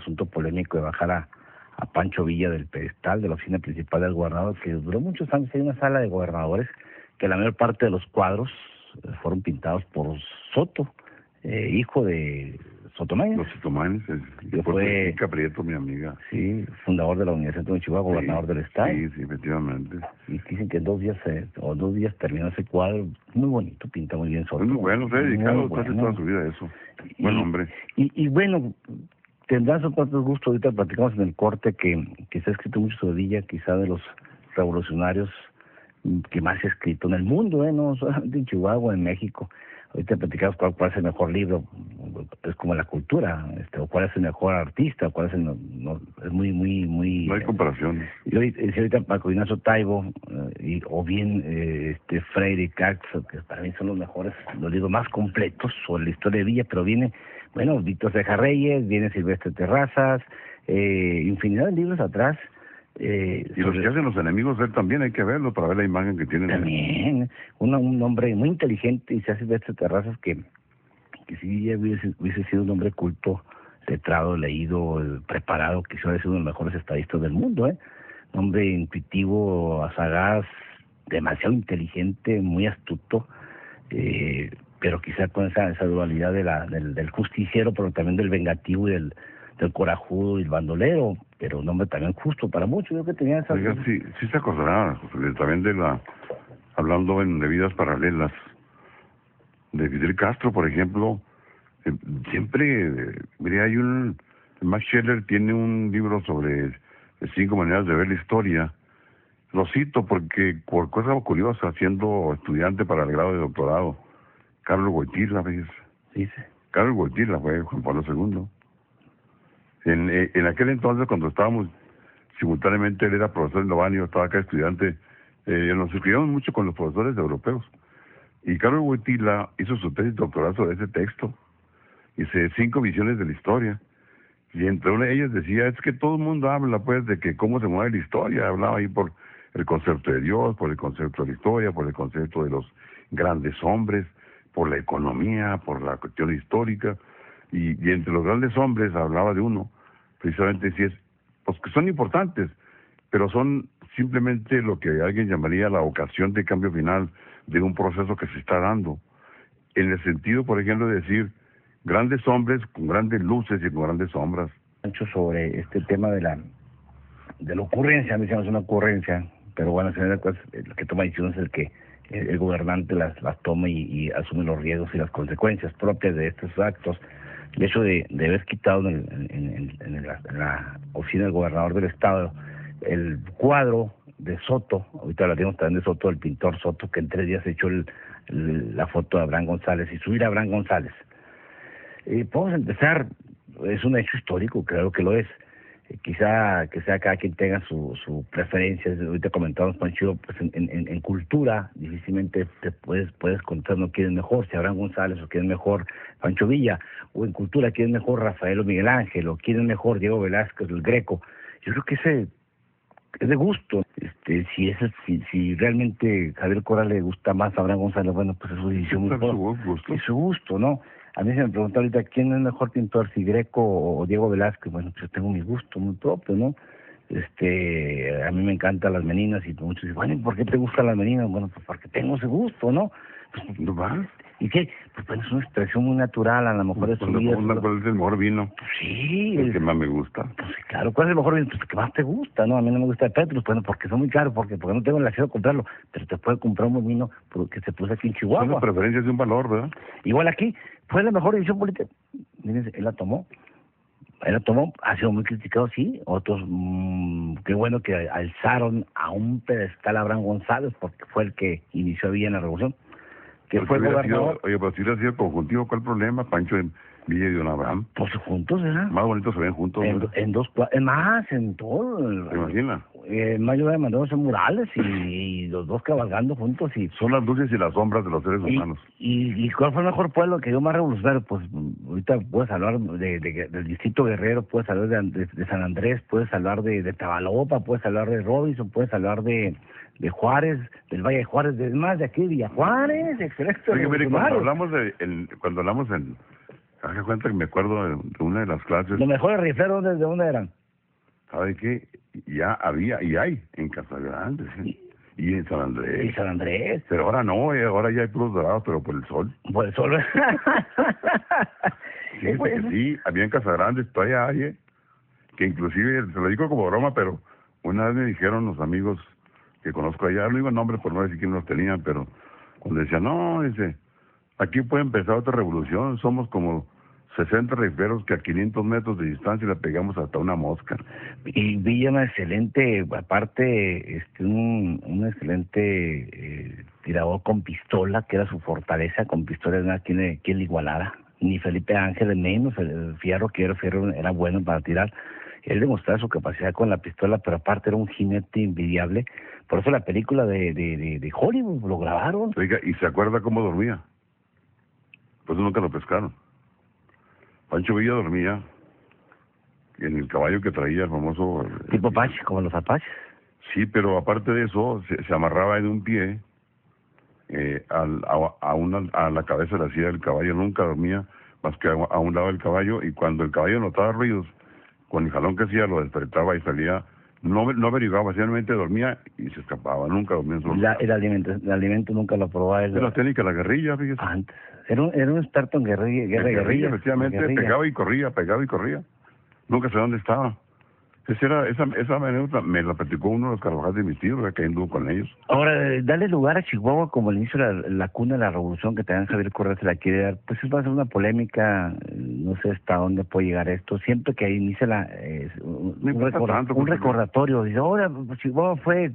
asunto polémico de bajar a Pancho Villa del pedestal de la oficina principal del gobernador, que duró muchos años. Hay una sala de gobernadores que la mayor parte de los cuadros fueron pintados por Soto, hijo de Sotomayor. Los Sotomayor, que fue Caprieto, mi amiga. Sí, fundador de la Universidad de Chihuahua, gobernador del estado. Sí, efectivamente. Y dicen que en 2 días terminó ese cuadro muy bonito, pinta muy bien Soto. Es muy bueno, se ha dedicado toda su vida a eso. Buen hombre. Y bueno, tendrás otros gustos. Ahorita platicamos en el corte que se ha escrito mucho sobre Villa, quizá de los revolucionarios que más se ha escrito en el mundo, no solamente en Chihuahua, en México. Ahorita platicamos cuál es el mejor libro, es como la cultura, o cuál es el mejor artista, cuál es es muy... No hay comparaciones. Y ahorita Paco Ignacio Taibo, o bien Freire y Katz, que para mí son los mejores, los libros más completos sobre la historia de Villa, pero viene, Víctor Ceja Reyes, viene Silvestre Terrazas, infinidad de libros atrás. Y los que hacen los enemigos de él también hay que verlo para ver la imagen que tienen. También, un hombre muy inteligente, y se hace de Terrazas que si hubiese sido un hombre culto, letrado, leído, preparado, quizá hubiese sido uno de los mejores estadistas del mundo, un hombre intuitivo, sagaz, demasiado inteligente, muy astuto, pero quizá con esa dualidad del justiciero, pero también del vengativo y del corajudo y el bandolero, pero un hombre también justo para muchos. Yo creo que tenía esa... Oiga, sí se acordará, José, también hablando de vidas paralelas, de Fidel Castro, por ejemplo, siempre, Max Scheller tiene un libro sobre 5 maneras de ver la historia. Lo cito porque, por cosa curiosa, siendo estudiante para el grado de doctorado, Carlos Wojtyla, ¿ves? Sí. Carlos Wojtyla fue Juan Pablo II. En aquel entonces, cuando estábamos simultáneamente, él era profesor en Lobán y yo estaba acá estudiante, nos escribíamos mucho con los profesores europeos. Y Carlos Wojtyla hizo su tesis doctoral sobre ese texto. Hice 5 visiones de la historia. Y entre una de ellas decía, es que todo el mundo habla, pues, de que cómo se mueve la historia. Hablaba ahí por el concepto de Dios, por el concepto de la historia, por el concepto de los grandes hombres, por la economía, por la cuestión histórica. Y entre los grandes hombres hablaba de uno, precisamente pues que son importantes, pero son simplemente lo que alguien llamaría la ocasión de cambio final de un proceso que se está dando. En el sentido, por ejemplo, de decir, grandes hombres con grandes luces y con grandes sombras. Mucho sobre este tema de la ocurrencia, a mí se me hace una ocurrencia, pero bueno, el que toma decisiones es el que el gobernante las toma y asume los riesgos y las consecuencias propias de estos actos. El hecho de haber quitado en la oficina del gobernador del estado el cuadro de Soto, ahorita hablaremos también de Soto, el pintor Soto, que en 3 días echó la foto de Abraham González, y subir a Abraham González. Podemos empezar, es un hecho histórico, creo que lo es. Quizá que sea cada quien tenga su preferencia. Ahorita comentamos, Pancho, pues en cultura difícilmente te puedes contar, no quieren mejor si Abraham González, o quieren mejor Pancho Villa, o en cultura quieren mejor Rafael o Miguel Ángel, o quieren mejor Diego Velázquez o el Greco. Yo creo que ese es de gusto. Si realmente Javier Corral le gusta más a Abraham González, bueno, pues es su decisión. Es su gusto, ¿no? A mí se me pregunta ahorita quién es mejor pintor, si Greco o Diego Velázquez. Bueno, pues yo tengo mi gusto muy propio, ¿no? A mí me encantan las meninas, y muchos dicen, bueno, ¿y por qué te gustan las meninas? Bueno, pues porque tengo ese gusto, ¿no? Pues, ¿no va? ¿Y qué? Pues bueno, es una expresión muy natural, a lo mejor es su vida. ¿Cuál es el mejor vino? Pues sí. El que más me gusta. Pues claro, ¿cuál es el mejor vino? Pues el que más te gusta, ¿no? A mí no me gusta el Petrus, bueno, porque son muy caros, porque no tengo el acceso a comprarlo, pero te puede comprar un buen vino que se puso aquí en Chihuahua. Son las preferencias de un valor, ¿verdad? Igual aquí, fue la mejor decisión política. Miren, él la tomó, ha sido muy criticado, sí. Otros, qué bueno que alzaron a un pedestal a Abraham González, porque fue el que inició bien la revolución. Que fue gobernador. Oye, pero si hubiera sido conjuntivo, ¿cuál problema? Pancho en Villa y Don Abraham. Pues juntos, ¿verdad? Más bonitos se ven juntos. En todo. ¿Te imaginas? Mayo de mandándose murales y los dos cabalgando juntos. Y son las luces y las sombras de los seres humanos. ¿Y cuál fue el mejor pueblo que dio más revolucionario? Pues ahorita puedes hablar del Distrito Guerrero, puedes hablar de San Andrés, puedes hablar de Tabalopa, puedes hablar de Robinson, puedes hablar de Juárez, del Valle de Juárez, Haga cuenta que me acuerdo de una de las clases. Los mejores rifleros, ¿de dónde eran? ¿Sabe qué? Ya había, y hay, en Casa Grande, ¿sí? Y en San Andrés. Y San Andrés. Pero ahora no, ahora ya hay puros dorados, pero por el sol. Por el sol. Fíjese que sí, había en Casa Grande, todavía hay, que inclusive, se lo digo como broma, pero una vez me dijeron los amigos que conozco allá, no digo el nombre por no decir quién los tenían, pero cuando decían, no, dice, aquí puede empezar otra revolución, somos como 60 rifleros que a 500 metros de distancia le pegamos hasta una mosca. Y Villa una excelente, aparte, un excelente tirador con pistola, que era su fortaleza, con pistola no tiene quien le igualara, ni Felipe Ángeles menos, el Fierro, que Fierro era bueno para tirar. Él demostraba su capacidad con la pistola, pero aparte era un jinete invidiable. Por eso la película de Hollywood lo grabaron. Oiga, ¿y se acuerda cómo dormía? Pues nunca lo pescaron. Pancho Villa dormía en el caballo que traía el famoso... Tipo Apache, como los Apaches. Sí, pero aparte de eso, se amarraba en un pie a la cabeza de la silla del caballo. Nunca dormía más que a un lado del caballo, y cuando el caballo notaba ruidos, con el jalón que hacía lo despertaba y salía. No averiguaba, simplemente dormía y se escapaba. Nunca dormía en su El alimento nunca lo probaba él. La técnica de la guerrilla, fíjese. Antes. Era un experto en guerrilla. Efectivamente, pegaba y corría. Nunca sé dónde estaba. Esa anécdota me la platicó uno de los Carvajal de mis tíos, que anduvo con ellos. Ahora, darle lugar a Chihuahua como el inicio de la cuna de la revolución, que también Javier Correa se la quiere dar, pues va a ser una polémica, no sé hasta dónde puede llegar esto. Siempre que inicia un recordatorio, dice, ahora Chihuahua fue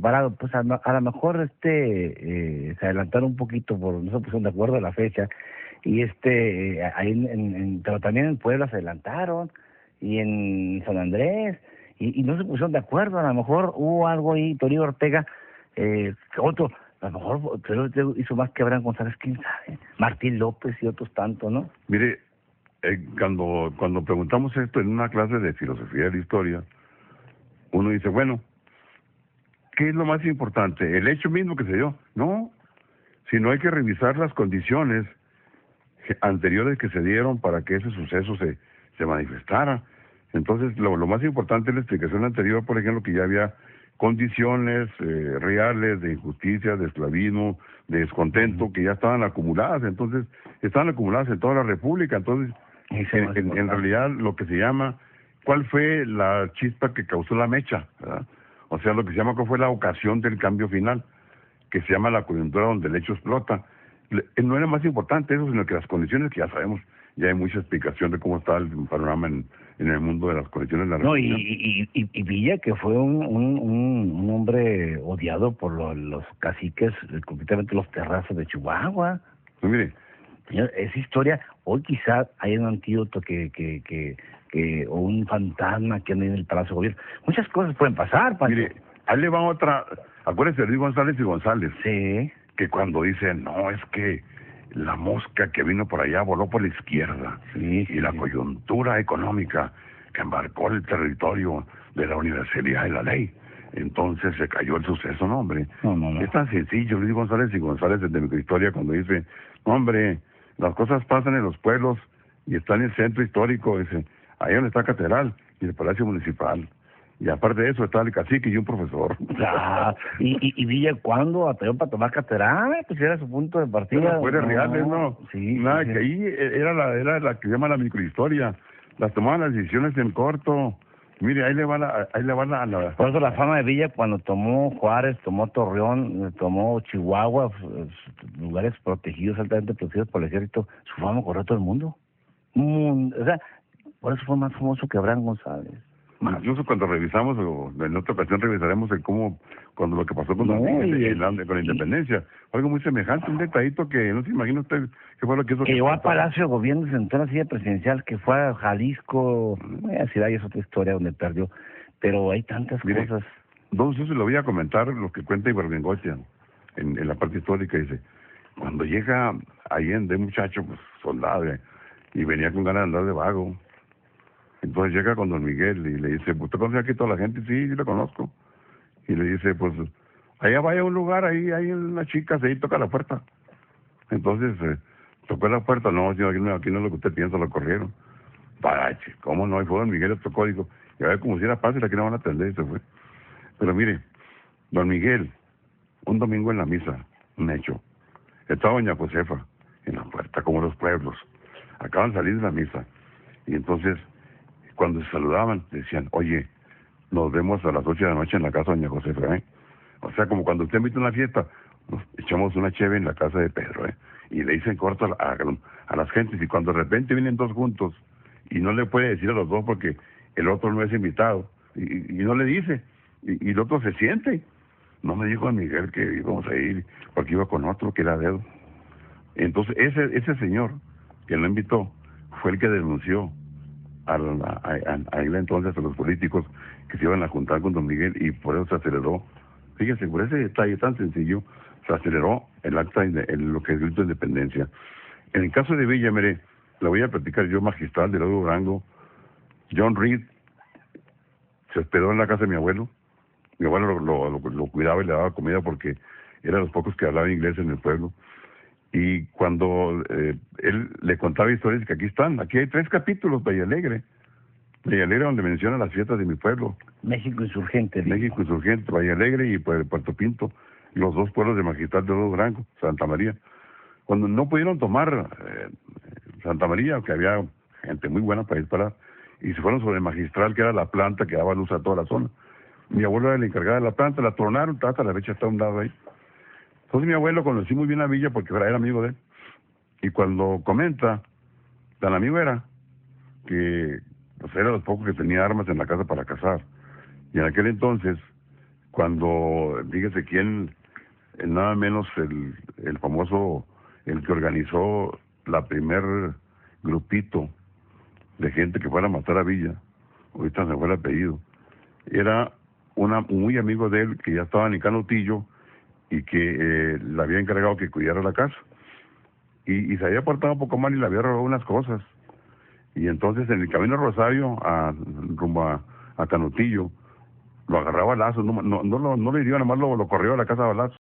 parado, pues a lo mejor se adelantaron un poquito, no se pusieron de acuerdo a la fecha, y ahí pero también en Puebla se adelantaron, y en San Andrés, y no se pusieron de acuerdo. A lo mejor hubo algo ahí, Toribio Ortega, otro, a lo mejor hizo más que Abraham González, quién sabe, Martín López y otros tantos, ¿no? Mire, cuando preguntamos esto en una clase de filosofía de la historia, uno dice, bueno, ¿qué es lo más importante? ¿El hecho mismo que se dio? No, sino hay que revisar las condiciones anteriores que se dieron para que ese suceso se manifestara. Entonces, lo más importante es la explicación anterior, por ejemplo, que ya había condiciones reales de injusticia, de esclavismo, de descontento, que ya estaban acumuladas. Entonces, estaban acumuladas en toda la República. Entonces, en realidad, lo que se llama, ¿cuál fue la chispa que causó la mecha? ¿Verdad? O sea, lo que se llama, ¿cuál fue la ocasión del cambio final? Que se llama la coyuntura donde el hecho explota. No era más importante eso, sino que las condiciones que ya sabemos, ya hay mucha explicación de cómo está el panorama en el mundo de las condiciones de la revolución. Y Villa, que fue un hombre odiado por los caciques, completamente los terrazos de Chihuahua. Pues mire, señor, esa historia, hoy quizás hay un antídoto o un fantasma que anda en el Palacio de Gobierno. Muchas cosas pueden pasar, Pancho. Mire, ahí le va otra. Acuérdese de Luis González y González. Sí. Que cuando dicen, no, es que la mosca que vino por allá voló por la izquierda. Sí, y la coyuntura económica que embarcó el territorio de la universalidad de la ley. Entonces se cayó el suceso, ¿no, hombre? No. Es tan sencillo. Luis González y González desde Microhistoria, cuando dice, hombre, las cosas pasan en los pueblos y está en el centro histórico, dice, ahí donde está la catedral y el palacio municipal. Y aparte de eso está el cacique y un profesor. Y Villa, ¿cuándo atrevió para tomar catedral? Pues era su punto de partida. Fue de reales, ¿no? Sí. Nada, que ahí era la que se llama la microhistoria. Las tomaban las decisiones en corto. Mire, ahí le va la... Por eso la fama de Villa, cuando tomó Juárez, tomó Torreón, tomó Chihuahua, lugares protegidos, altamente protegidos por el ejército, su fama corrió a todo el mundo. O sea, por eso fue más famoso que Abraham González. Incluso cuando revisamos, o en otra ocasión revisaremos cuando lo que pasó con la independencia, algo muy semejante, un detallito que no se imagina usted qué fue lo que hizo. Que llegó a Palacio de Gobierno, se sentó en la silla presidencial, que fue a Jalisco, ciudad y es otra historia donde perdió, pero hay tantas cosas. Entonces se lo voy a comentar lo que cuenta Ibargüengoitia en la parte histórica. Dice, cuando llega Allende, muchacho, pues soldado, y venía con ganas de andar de vago. Entonces llega con don Miguel y le dice, ¿usted conoce aquí toda la gente? Sí, yo la conozco. Y le dice, pues, allá vaya a un lugar, ahí hay una chica, ahí toca la puerta. Entonces, Tocó la puerta, no, señor, aquí no es lo que usted piensa, lo corrieron. Parache, ¿cómo no? Y fue don Miguel, le tocó, dijo, y a ver como si era fácil, aquí no van a atender, y se fue. Pero mire, don Miguel, un domingo en la misa, un hecho, estaba doña Josefa en la puerta, como los pueblos, acaban de salir de la misa, y entonces, cuando se saludaban, decían, oye, nos vemos a las 8 de la noche en la casa de doña Josefa, ¿eh? O sea, como cuando usted invita a una fiesta, nos echamos una cheve en la casa de Pedro, ¿eh? Y le dicen corto a las gentes, y cuando de repente vienen dos juntos, y no le puede decir a los dos porque el otro no es invitado, y no le dice, y el otro se siente. No me dijo a Miguel que íbamos a ir, porque iba con otro que era dedo. Entonces, ese señor que lo invitó fue el que denunció a él entonces, a los políticos que se iban a juntar con don Miguel, y por eso se aceleró. Fíjense, por ese detalle tan sencillo, se aceleró el acta, lo que es el grito de independencia. En el caso de Villa, mire, la voy a platicar yo, magistral de Lauro Durango. John Reed se hospedó en la casa de mi abuelo. Mi abuelo lo cuidaba y le daba comida porque era de los pocos que hablaba inglés en el pueblo. Y cuando él le contaba historias, que aquí están, aquí hay 3 capítulos, Valle Alegre, donde menciona las fiestas de mi pueblo. México Insurgente. México Insurgente, Valle Alegre y Puerto Pinto, los 2 pueblos de magistral de Oro Durango, Santa María. Cuando no pudieron tomar Santa María, que había gente muy buena para disparar, y se fueron sobre magistral, que era la planta que daba luz a toda la zona. Mi abuelo era el encargado de la planta, la tronaron, hasta la fecha está a un lado ahí. Entonces mi abuelo conocí muy bien a Villa porque era amigo de él. Y cuando comenta, tan amigo era, que pues era de los pocos que tenía armas en la casa para cazar. Y en aquel entonces, cuando, fíjese quién, nada menos el famoso, el que organizó la primer grupito de gente que fuera a matar a Villa, ahorita se fue el apellido, era muy amigo de él, que ya estaba en Canutillo, y que le había encargado que cuidara la casa. Y se había portado un poco mal y le había robado unas cosas. Y entonces en el camino a Rosario, rumbo a Canutillo, lo agarraba a balazos, no le dio, nada más lo corrió a la casa a balazos.